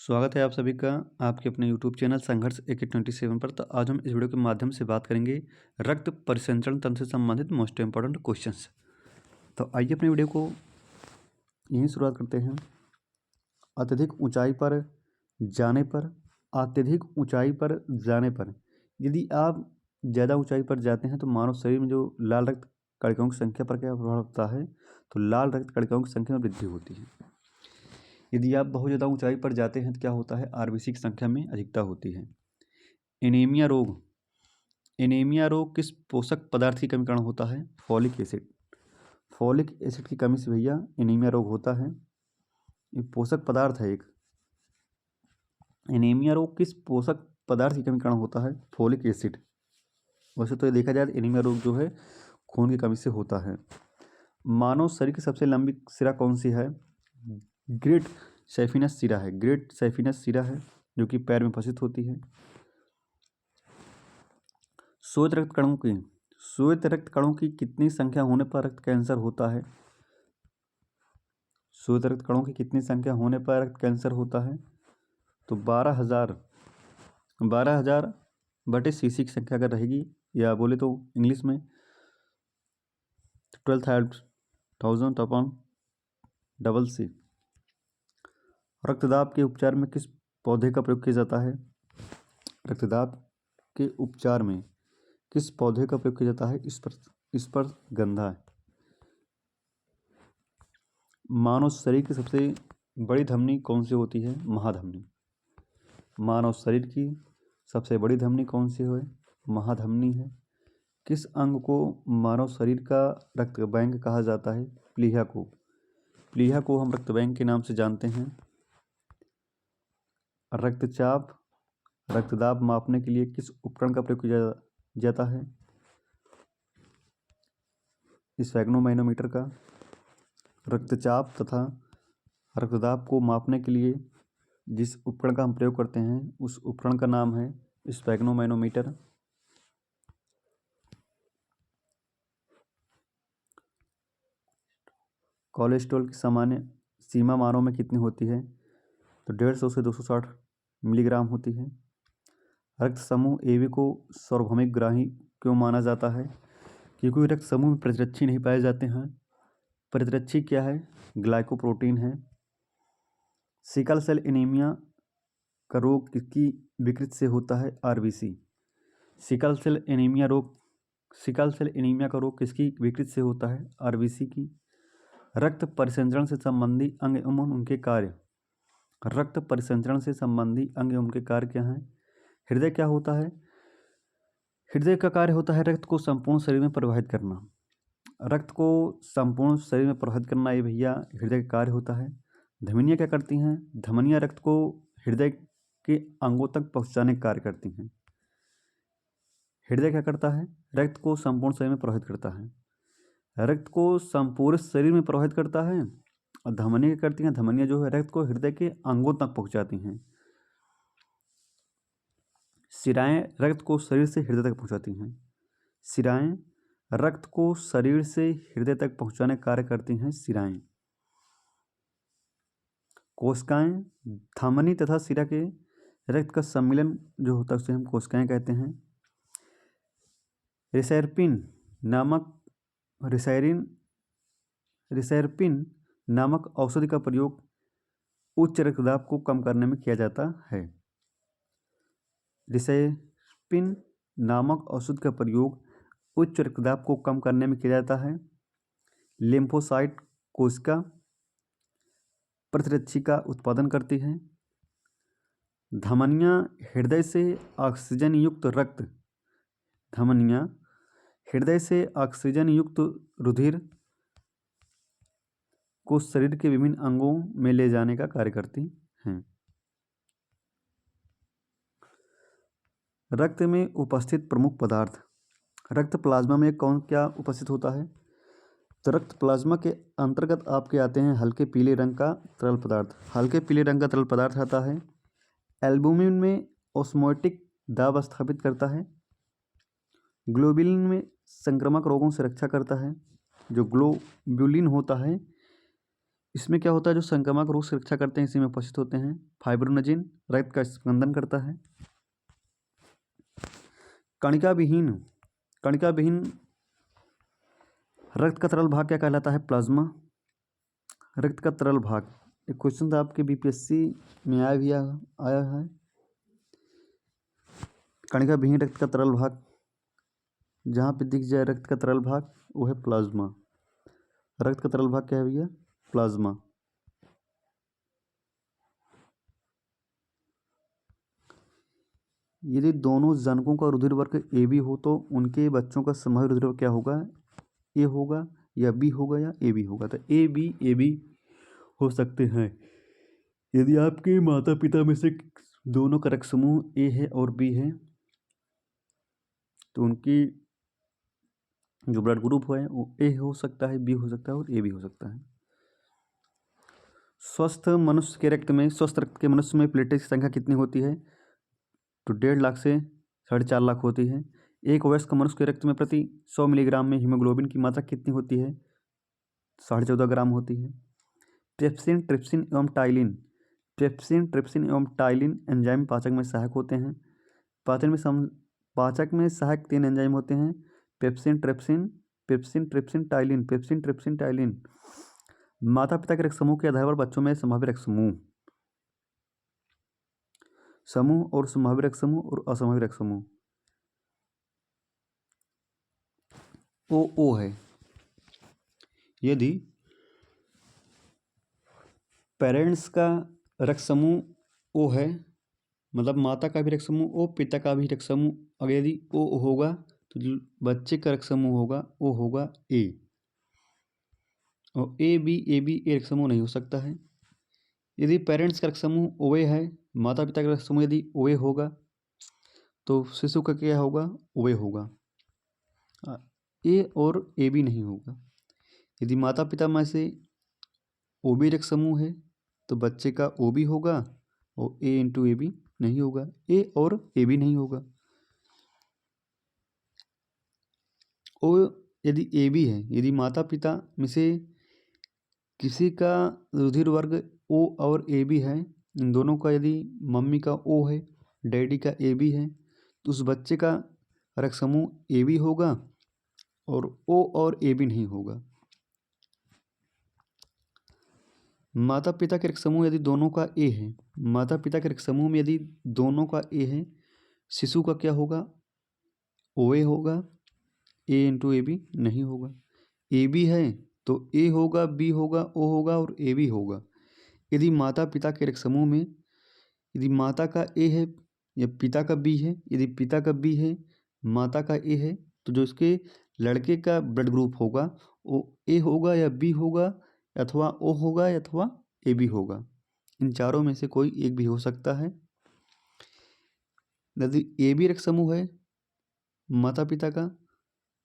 स्वागत है आप सभी का आपके अपने यूट्यूब चैनल संघर्ष AK27 पर। तो आज हम इस वीडियो के माध्यम से बात करेंगे रक्त परिसंचरण तंत्र से संबंधित मोस्ट इम्पॉर्टेंट क्वेश्चंस। तो आइए अपने वीडियो को यहीं शुरुआत करते हैं। अत्यधिक ऊंचाई पर जाने पर यदि आप ज़्यादा ऊंचाई पर जाते हैं तो मानव शरीर में जो लाल रक्त कणिकाओं की संख्या पर क्या प्रभाव पड़ता है, तो लाल रक्त कणिकाओं की संख्या में वृद्धि होती है। यदि आप बहुत ज़्यादा ऊंचाई पर जाते हैं तो क्या होता है, आरबीसी की संख्या में अधिकता होती है। एनीमिया रोग किस पोषक पदार्थ की कमी के कारण होता है? फॉलिक एसिड की कमी से भैया एनीमिया रोग होता है। ये पोषक पदार्थ है एक। एनीमिया रोग किस पोषक पदार्थ की कमी के कारण होता है? Folic acid. वैसे तो ये देखा जाए तो एनीमिया रोग जो है खून की कमी से होता है। मानव शरीर की सबसे लंबी सिरा कौन सी है? ग्रेट सैफिनस सिरा है जो कि पैर में फंसित होती है। श्वेत रक्त कणों की कितनी संख्या होने पर रक्त कैंसर होता है? श्वेत रक्त कणों की कितनी संख्या होने पर रक्त कैंसर होता है? तो 12,000 बटे सीसी की संख्या अगर रहेगी, या बोले तो इंग्लिश में 12,000 अपॉन डबल सी। रक्तदाब के उपचार में किस पौधे का प्रयोग किया जाता है? रक्तदाब के उपचार में किस पौधे का प्रयोग किया जाता है? इस पर गंधा है। मानव शरीर की सबसे बड़ी धमनी कौन सी होती है? महाधमनी। मानव शरीर की सबसे बड़ी धमनी कौन सी है? महाधमनी है। किस अंग को मानव शरीर का रक्त बैंक कहा जाता है? प्लीहा को हम रक्त बैंक के नाम से जानते हैं। रक्तदाब मापने के लिए किस उपकरण का प्रयोग किया जाता है? स्फेग्नोमैनोमीटर का। रक्तचाप तथा रक्तदाब को मापने के लिए जिस उपकरण का हम प्रयोग करते हैं उस उपकरण का नाम है स्फेग्नोमैनोमीटर। कोलेस्ट्रॉल की सामान्य सीमा मानव में कितनी होती है? तो 150 से 260 मिलीग्राम होती है। रक्त समूह AB को सार्वभौमिक ग्राही क्यों माना जाता है? क्योंकि रक्त समूह में प्रतिरक्षी नहीं पाए जाते हैं। प्रतिरक्षी क्या है? ग्लाइकोप्रोटीन है। सिकल सेल एनीमिया का रोग किसकी विकृति से होता है? RBC। सिकल सेल एनीमिया का रोग किसकी विकृति से होता है? RBC की। रक्त परिसंचरण से संबंधी अंग एवं उनके कार्य क्या हैं? हृदय क्या होता है? हृदय का कार्य होता है रक्त को संपूर्ण शरीर में प्रवाहित करना। ये भैया हृदय का कार्य होता है। धमनियाँ क्या करती हैं? धमनियाँ रक्त को हृदय के अंगों तक पहुंचाने का कार्य करती हैं। हृदय क्या करता है? रक्त को संपूर्ण शरीर में प्रवाहित करता है। और धमनियाँ क्या करती हैं? धमनियाँ जो है रक्त को हृदय के अंगों तक पहुंचाती हैं। शिराएं रक्त को शरीर से हृदय तक पहुंचाती हैं। शिराएं रक्त को शरीर से हृदय तक पहुंचाने का कार्य करती हैं। शिराएं। कोशिकाएं धमनी तथा शिरा के रक्त का सम्मिलन जो होता है उसे हम कोशिकाएं कहते हैं। रिसैरपिन नामक औषधि का प्रयोग उच्च रक्तदाब को कम करने में किया जाता है। रिसैरपिन नामक औषधि का प्रयोग उच्च रक्तदाब को कम करने में किया जाता है। लिम्फोसाइट कोशिका प्रतिरक्षी का उत्पादन करती है। धमनियाँ हृदय से ऑक्सीजन युक्त रुधिर को शरीर के विभिन्न अंगों में ले जाने का कार्य करती हैं। रक्त में उपस्थित प्रमुख पदार्थ। रक्त प्लाज्मा में क्या उपस्थित होता है? तो रक्त प्लाज्मा के अंतर्गत आपके आते हैं हल्के पीले रंग का तरल पदार्थ आता है। एल्बुमिन में ऑस्मोटिक दाब स्थापित करता है। ग्लोबुलिन में संक्रामक रोगों से रक्षा करता है। जो ग्लोबुलिन होता है इसमें क्या होता है, जो संक्रामक रोग से रक्षा करते हैं इसी में उपस्थित होते हैं। फाइब्रोनजिन रक्त का स्पंदन करता है। कणिका विहीन रक्त का तरल भाग क्या कहलाता है? प्लाज्मा। रक्त का तरल भाग, एक क्वेश्चन था आपके बीपीएससी में आया है। कणिका विहीन रक्त का तरल भाग, जहाँ पे दिख जाए रक्त का तरल भाग वो है प्लाज्मा। रक्त का तरल भाग क्या है भैया? प्लाज्मा। यदि दोनों जनकों का रुधिर वर्ग ए बी हो तो उनके बच्चों का संभावित रुधिर वर्ग क्या होगा? ए होगा या बी होगा या ए बी होगा? तो ए बी हो सकते हैं। यदि आपके माता पिता में से दोनों का रक्त समूह ए है और बी है तो उनकी जो ब्लड ग्रुप है वो ए हो सकता है, बी हो सकता है और ए भी हो सकता है। स्वस्थ रक्त के मनुष्य में प्लेटलेट्स की संख्या कितनी होती है? तो 1.5 लाख से 4.5 लाख होती है। एक वयस्क मनुष्य के रक्त में प्रति 100 मिलीग्राम में हीमोग्लोबिन की मात्रा कितनी होती है? 14.5 ग्राम होती है। ट्रिप्सिन ट्रिप्सिन एवं टाइलिन एंजाइम पाचक में सहायक होते हैं। पाचक में सहायक 3 एंजाइम होते हैं, पेप्सिन ट्रिप्सिन टाइलिन। माता पिता के रक्त समूह के आधार पर बच्चों में संभावित रक्त समूह और संभावित रक्त समूह और असंभावित रक्त समूह। ओ है, यदि पेरेंट्स का रक्त समूह ओ है, मतलब माता का भी रक्त समूह ओ, पिता का भी रक्त समूह, अगर यदि ओ होगा तो जो बच्चे का रक्त समूह होगा ओ होगा ए, और ए बी रक्त समूह नहीं हो सकता है। यदि पेरेंट्स का रक्त समूह ओ ए है, माता पिता का रक्त समूह यदि ओ ए होगा तो शिशु का क्या होगा? ओ ए होगा। ए और ए बी नहीं होगा। यदि माता पिता में से ओ बी रक्त समूह है तो बच्चे का ओ बी होगा और ए इंटू ए बी नहीं होगा, ए और ए बी नहीं होगा। ओ यदि ए बी है, यदि माता पिता में से किसी का रुधिर वर्ग ओ और ए बी है, इन दोनों का यदि मम्मी का ओ है, डैडी का ए बी है, तो उस बच्चे का रक्त समूह ए बी होगा और ओ और ए बी नहीं होगा। माता पिता के रक्त समूह यदि दोनों का ए है, माता पिता के रक्त समूह में यदि दोनों का ए है, शिशु का क्या होगा? ओ ए होगा, ए इंटू ए बी नहीं होगा। ए बी है तो ए होगा, बी होगा, ओ होगा और ए बी होगा। यदि माता पिता के रक्त समूह में यदि माता का ए है या पिता का बी है, यदि पिता का बी है माता का ए है तो जो इसके लड़के का ब्लड ग्रुप होगा वो ए होगा या बी होगा अथवा ओ होगा अथवा ए बी होगा। इन चारों में से कोई एक भी हो सकता है। यदि ए बी रक्त समूह है माता पिता का,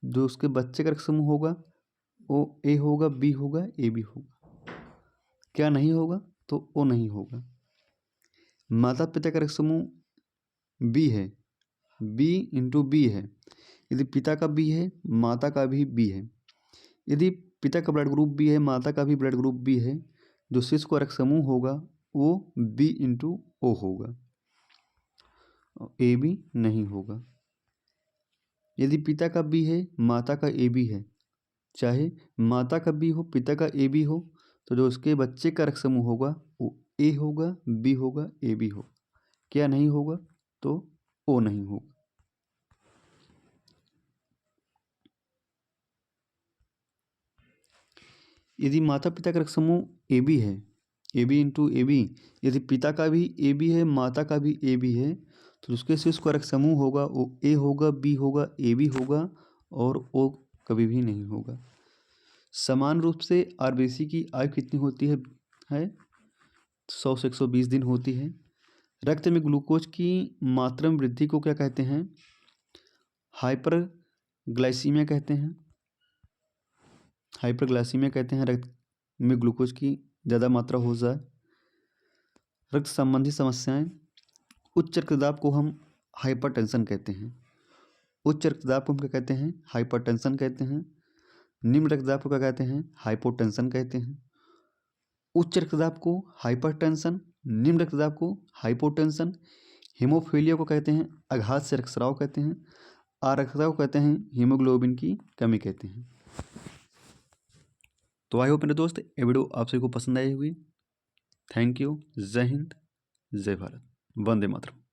जो उसके बच्चे का रक्त समूह होगा वो ए होगा, बी होगा, ए बी होगा। क्या नहीं होगा? तो ओ नहीं होगा। माता पिता का रक्त समूह बी है, बी इंटू बी है। यदि पिता का बी है माता का भी बी है, यदि पिता का ब्लड ग्रुप बी है माता का भी ब्लड ग्रुप बी है, जो शिशु का रक्त समूह होगा वो बी इंटू ओ होगा, ए बी नहीं होगा। यदि पिता का बी है माता का ए बी है, चाहे माता का बी हो पिता का ए बी हो, तो जो उसके बच्चे का रक्त समूह होगा वो ए होगा, बी होगा, ए बी होगा। क्या नहीं होगा? तो ओ नहीं होगा। यदि माता पिता का रक्त समूह ए बी है, A B into A B, यदि पिता का भी ए बी है माता का भी ए बी है, तो उसके शिशु का रक्त समूह होगा वो ए होगा, बी होगा, ए बी होगा और ओ कभी भी नहीं होगा। समान रूप से आरबीसी की आयु कितनी होती है? 100 से 120 दिन होती है। रक्त में ग्लूकोज की मात्रा में वृद्धि को क्या कहते हैं? हाइपरग्लाइसीमिया कहते हैं। हाइपरग्लाइसीमिया कहते हैं रक्त में ग्लूकोज की ज़्यादा मात्रा हो जाए। रक्त संबंधी समस्याएं, उच्च रक्तदाब को हम हाइपरटेंशन कहते हैं। उच्च रक्तदाब को हम क्या कहते हैं? हाइपरटेंशन कहते हैं। निम्न रक्तदाब को क्या कहते हैं? हाइपोटेंशन कहते हैं। उच्च रक्तचाप को हाइपरटेंशन, निम्न रक्तचाप को हाइपोटेंशन, हीमोफीलिया को कहते हैं अघात से रक्तस्राव कहते हैं, आरक्तता को कहते हैं हीमोग्लोबिन की कमी कहते हैं। तो आई होप मेरे दोस्त ये वीडियो आप सभी को पसंद आई हुई। Thank you. जय हिंद, जय भारत, वंदे मातरम।